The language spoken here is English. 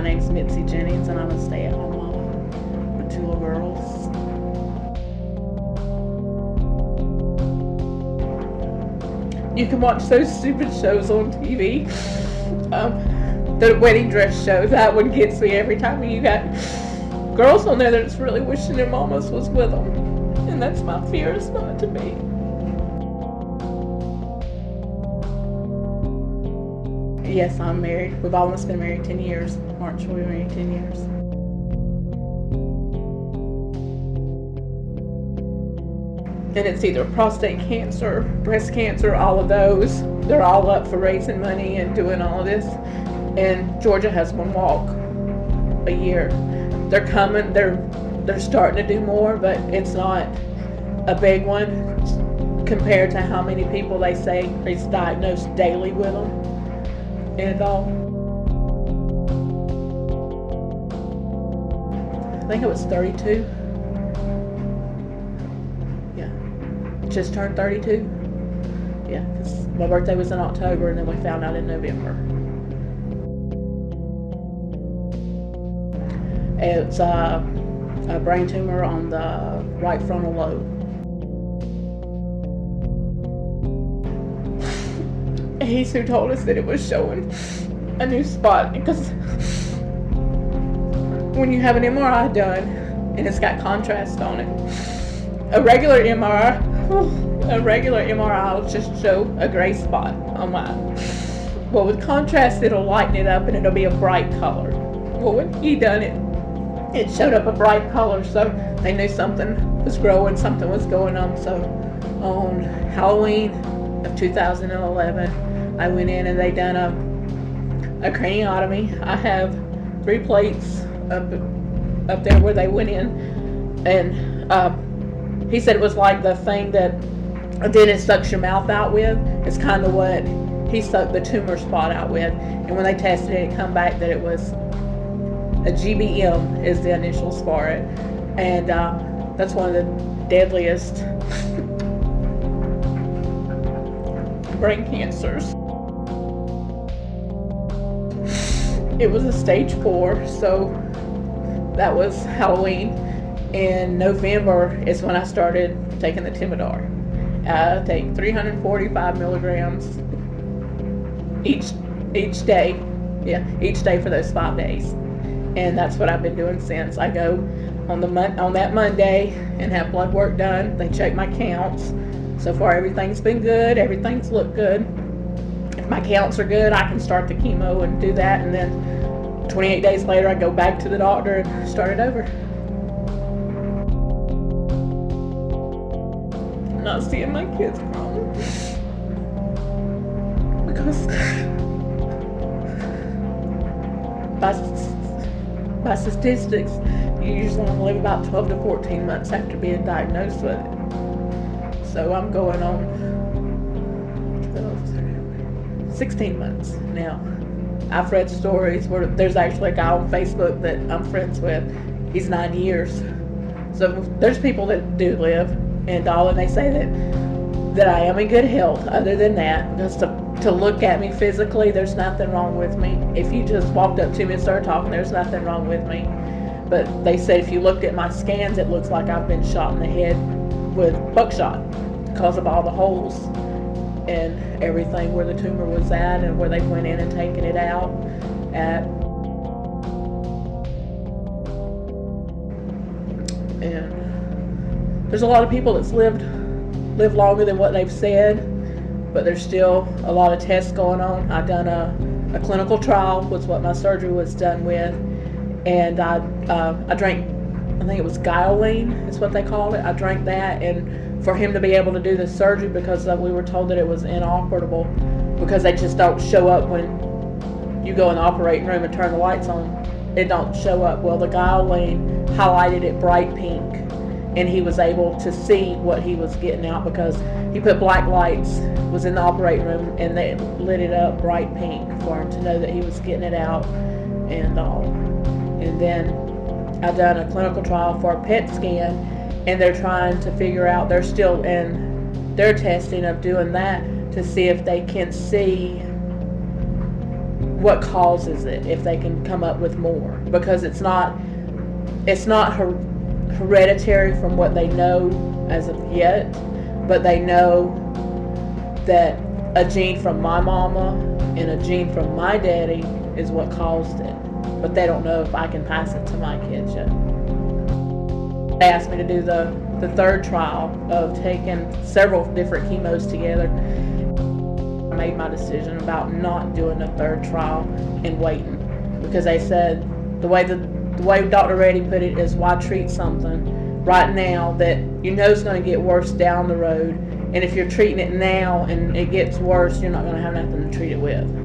name's Mitzi Jennings, and I'm a stay-at-home mom with 2 little girls. You can watch those stupid shows on TV. The wedding dress show, that one gets me every time. You got girls on there that's really wishing their mamas was with them. And that's my fear, is not to be. Yes, I'm married. We've almost been married 10 years. March will be married 10 years. And it's either prostate cancer, breast cancer, all of those. They're all up for raising money and doing all of this. And Georgia has one walk a year. They're coming, they're starting to do more, but it's not a big one compared to how many people they say is diagnosed daily with them. And all. I think it was 32. Yeah, just turned 32. Yeah, because my birthday was in October, and then we found out in November. It's a brain tumor on the right frontal lobe. He's who told us that it was showing a new spot, because when you have an MRI done and it's got contrast on it, a regular MRI will just show a gray spot on mine. Well, with contrast, it'll lighten it up and it'll be a bright color. Well, when he done it, it showed up a bright color, so they knew something was growing, something was going on. So on Halloween of 2011, I went in and they done a craniotomy. I have 3 plates up there where they went in, and he said it was like the thing that a dentist sucks your mouth out with. It's kind of what he sucked the tumor spot out with. And when they tested it, it come back that it was a GBM is the initials for it, and that's one of the deadliest brain cancers. It was a stage 4, so that was Halloween. In November is when I started taking the Timidar. I take 345 milligrams each day. Yeah, each day for those 5 days. And that's what I've been doing since. I go on that Monday and have blood work done. They check my counts. So far, everything's been good. Everything's looked good. If my counts are good, I can start the chemo and do that. And then 28 days later, I go back to the doctor and start it over. I'm not seeing my kids grow because by statistics, you usually want to live about 12 to 14 months after being diagnosed with it. So I'm going on 16 months now. I've read stories where there's actually a guy on Facebook that I'm friends with. He's 9 years. So there's people that do live and all, and they say that I am in good health. Other than that, just to look at me physically, there's nothing wrong with me. If you just walked up to me and started talking, there's nothing wrong with me. But they said if you looked at my scans, it looks like I've been shot in the head with buckshot because of all the holes and everything where the tumor was at and where they went in and taken it out at. And there's a lot of people that's lived longer than what they've said, but there's still a lot of tests going on. I done a clinical trial, was what my surgery was done with, and I drank, I think it was Guiolene is what they called it. I drank that, and for him to be able to do the surgery, because we were told that it was inoperable because they just don't show up when you go in the operating room and turn the lights on. It don't show up. Well, the Guiolene highlighted it bright pink, and he was able to see what he was getting out because he put black lights, was in the operating room, and they lit it up bright pink for him to know that he was getting it out and all. And then I done a clinical trial for a PET scan, and they're trying to figure out, they're still in their testing of doing that to see if they can see what causes it, if they can come up with more, because it's not hereditary from what they know as of yet, but they know that a gene from my mama and a gene from my daddy is what caused it, but they don't know if I can pass it to my kids yet. They asked me to do the third trial of taking several different chemos together. I made my decision about not doing a third trial and waiting, because they said the way Dr. Reddy put it is, why treat something right now that you know is going to get worse down the road, and if you're treating it now and it gets worse, you're not going to have nothing to treat it with.